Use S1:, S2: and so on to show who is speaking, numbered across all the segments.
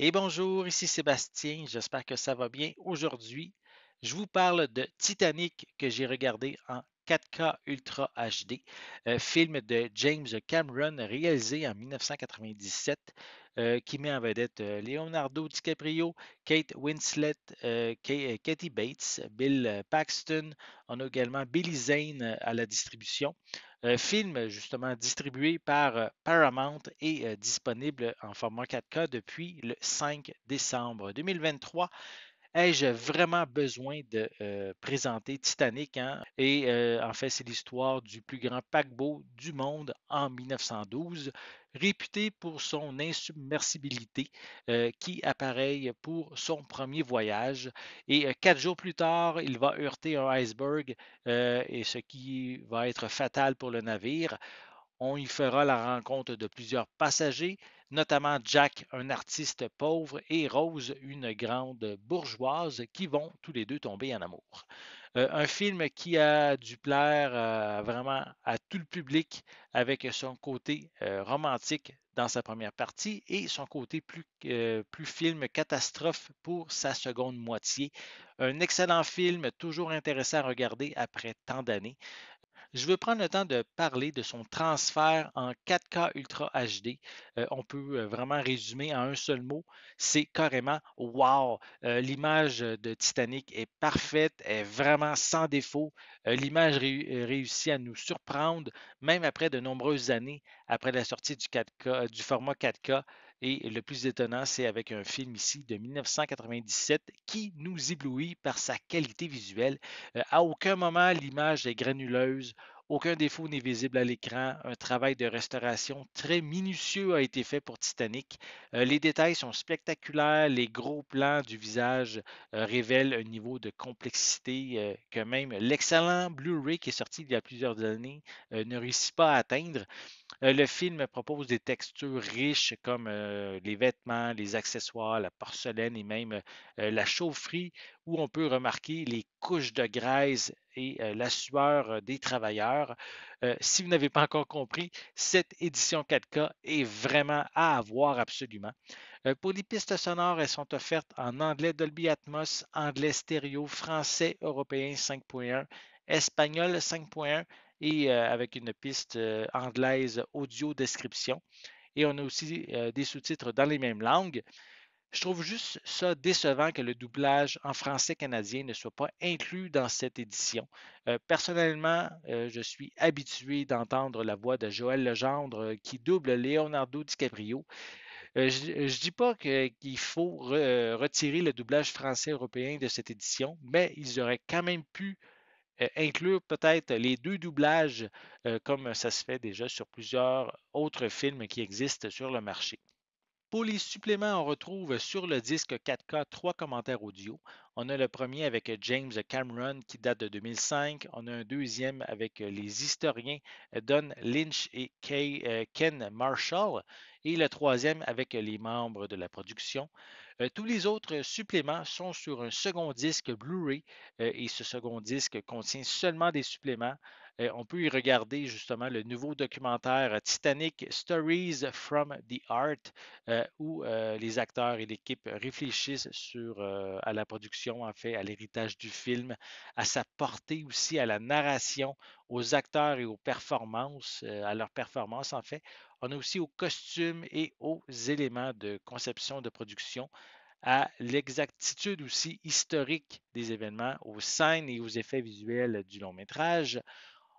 S1: Et bonjour, ici Sébastien, j'espère que ça va bien. Aujourd'hui, je vous parle de Titanic que j'ai regardé en 4K Ultra HD, film de James Cameron réalisé en 1997 qui met en vedette Leonardo DiCaprio, Kate Winslet, Kathy Bates, Bill Paxton. On a également Billy Zane à la distribution. Film justement distribué par Paramount et disponible en format 4K depuis le 5 décembre 2023. Ai-je vraiment besoin de présenter Titanic, hein? Et en fait, c'est l'histoire du plus grand paquebot du monde en 1912, réputé pour son insubmersibilité, qui appareille pour son premier voyage. Et 4 jours plus tard, il va heurter un iceberg, et ce qui va être fatal pour le navire. On y fera la rencontre de plusieurs passagers, notamment Jack, un artiste pauvre, et Rose, une grande bourgeoise, qui vont tous les deux tomber en amour. Un film qui a dû plaire vraiment à tout le public avec son côté romantique dans sa première partie et son côté plus film catastrophe pour sa seconde moitié. Un excellent film, toujours intéressant à regarder après tant d'années. Je veux prendre le temps de parler de son transfert en 4K Ultra HD. On peut vraiment résumer en un seul mot, c'est carrément wow. L'image de Titanic est parfaite, est vraiment sans défaut. L'image réussit à nous surprendre, même après de nombreuses années après la sortie du 4K, du format 4K. Et le plus étonnant, c'est avec un film ici de 1997 qui nous éblouit par sa qualité visuelle. À aucun moment, l'image est granuleuse, aucun défaut n'est visible à l'écran. Un travail de restauration très minutieux a été fait pour Titanic. Les détails sont spectaculaires. Les gros plans du visage révèlent un niveau de complexité que même l'excellent Blu-ray qui est sorti il y a plusieurs années ne réussit pas à atteindre. Le film propose des textures riches comme les vêtements, les accessoires, la porcelaine et même la chaufferie, où on peut remarquer les couches de graisse et la sueur des travailleurs. Si vous n'avez pas encore compris, cette édition 4K est vraiment à avoir absolument. Pour les pistes sonores, elles sont offertes en anglais Dolby Atmos, anglais stéréo, français européen 5.1, espagnol 5.1 et avec une piste anglaise audio description. Et on a aussi des sous-titres dans les mêmes langues. Je trouve juste ça décevant que le doublage en français canadien ne soit pas inclus dans cette édition. Personnellement, je suis habitué d'entendre la voix de Joël Legendre qui double Leonardo DiCaprio. Je ne dis pas qu'il faut retirer le doublage français européen de cette édition, mais ils auraient quand même pu inclure peut-être les deux doublages comme ça se fait déjà sur plusieurs autres films qui existent sur le marché. Pour les suppléments, on retrouve sur le disque 4K trois commentaires audio. On a le premier avec James Cameron qui date de 2005. On a un deuxième avec les historiens Don Lynch et Ken Marshall. Et le troisième avec les membres de la production. Tous les autres suppléments sont sur un second disque Blu-ray et ce second disque contient seulement des suppléments. On peut y regarder justement le nouveau documentaire Titanic Stories from the Art où les acteurs et l'équipe réfléchissent à la production, en fait, à l'héritage du film, à sa portée aussi, à la narration, aux acteurs et aux performances, à leurs performances, en fait. On a aussi aux costumes et aux éléments de conception de production, à l'exactitude aussi historique des événements, aux scènes et aux effets visuels du long métrage.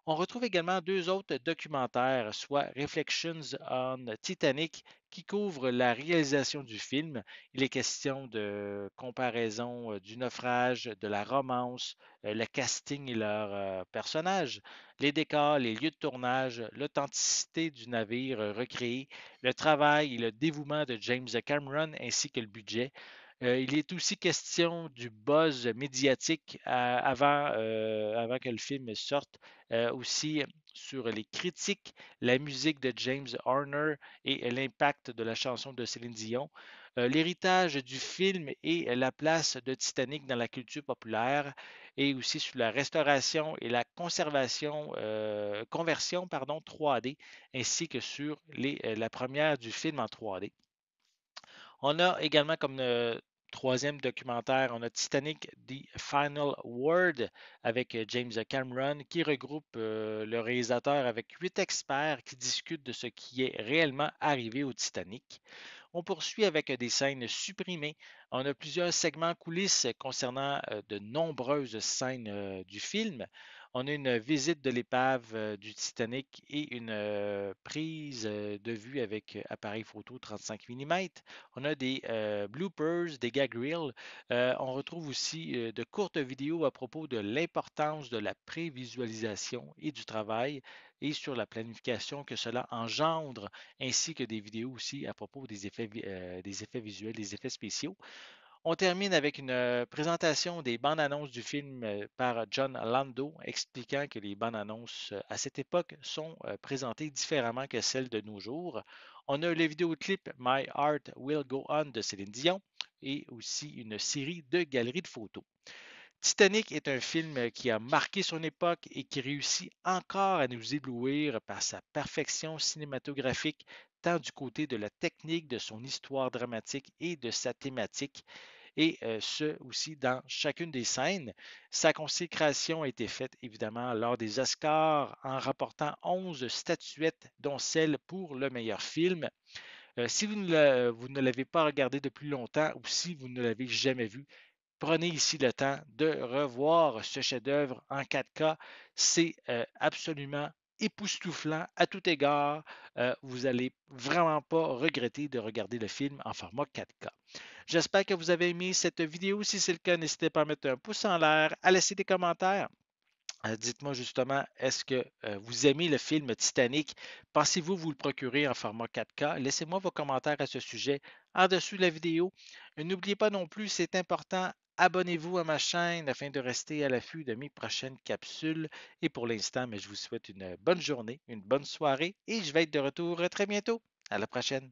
S1: On retrouve également deux autres documentaires, soit Reflections on Titanic, qui couvre la réalisation du film. Il est question de comparaison du naufrage, de la romance, le casting et leurs personnages, les décors, les lieux de tournage, l'authenticité du navire recréé, le travail et le dévouement de James Cameron ainsi que le budget. Il est aussi question du buzz médiatique avant que le film sorte, aussi sur les critiques, la musique de James Horner et l'impact de la chanson de Céline Dion, l'héritage du film et la place de Titanic dans la culture populaire, et aussi sur la restauration et la conversion pardon, 3D, ainsi que sur la première du film en 3D. On a également comme troisième documentaire, on a Titanic The Final Word avec James Cameron qui regroupe le réalisateur avec 8 experts qui discutent de ce qui est réellement arrivé au Titanic. On poursuit avec des scènes supprimées. On a plusieurs segments coulisses concernant de nombreuses scènes du film. On a une visite de l'épave du Titanic et une prise de vue avec appareil photo 35 mm. On a des bloopers, des gag reels. On retrouve aussi de courtes vidéos à propos de l'importance de la prévisualisation et du travail et sur la planification que cela engendre ainsi que des vidéos aussi à propos des effets visuels, des effets spéciaux. On termine avec une présentation des bandes annonces du film par John Lando, expliquant que les bandes annonces à cette époque sont présentées différemment que celles de nos jours. On a le vidéoclip My Heart Will Go On de Céline Dion et aussi une série de galeries de photos. Titanic est un film qui a marqué son époque et qui réussit encore à nous éblouir par sa perfection cinématographique, tant du côté de la technique, de son histoire dramatique et de sa thématique, et ce aussi dans chacune des scènes. Sa consécration a été faite évidemment lors des Oscars en rapportant 11 statuettes, dont celle pour le meilleur film. Si vous ne l'avez pas regardé depuis longtemps ou si vous ne l'avez jamais vu, prenez ici le temps de revoir ce chef-d'œuvre en 4K. C'est absolument époustouflant à tout égard. Vous n'allez vraiment pas regretter de regarder le film en format 4K. J'espère que vous avez aimé cette vidéo. Si c'est le cas, n'hésitez pas à mettre un pouce en l'air, à laisser des commentaires. Dites-moi justement, est-ce que vous aimez le film Titanic? Pensez-vous vous le procurer en format 4K? Laissez-moi vos commentaires à ce sujet en dessous de la vidéo. N'oubliez pas non plus, c'est important, abonnez-vous à ma chaîne afin de rester à l'affût de mes prochaines capsules. Et pour l'instant, je vous souhaite une bonne journée, une bonne soirée et je vais être de retour très bientôt. À la prochaine.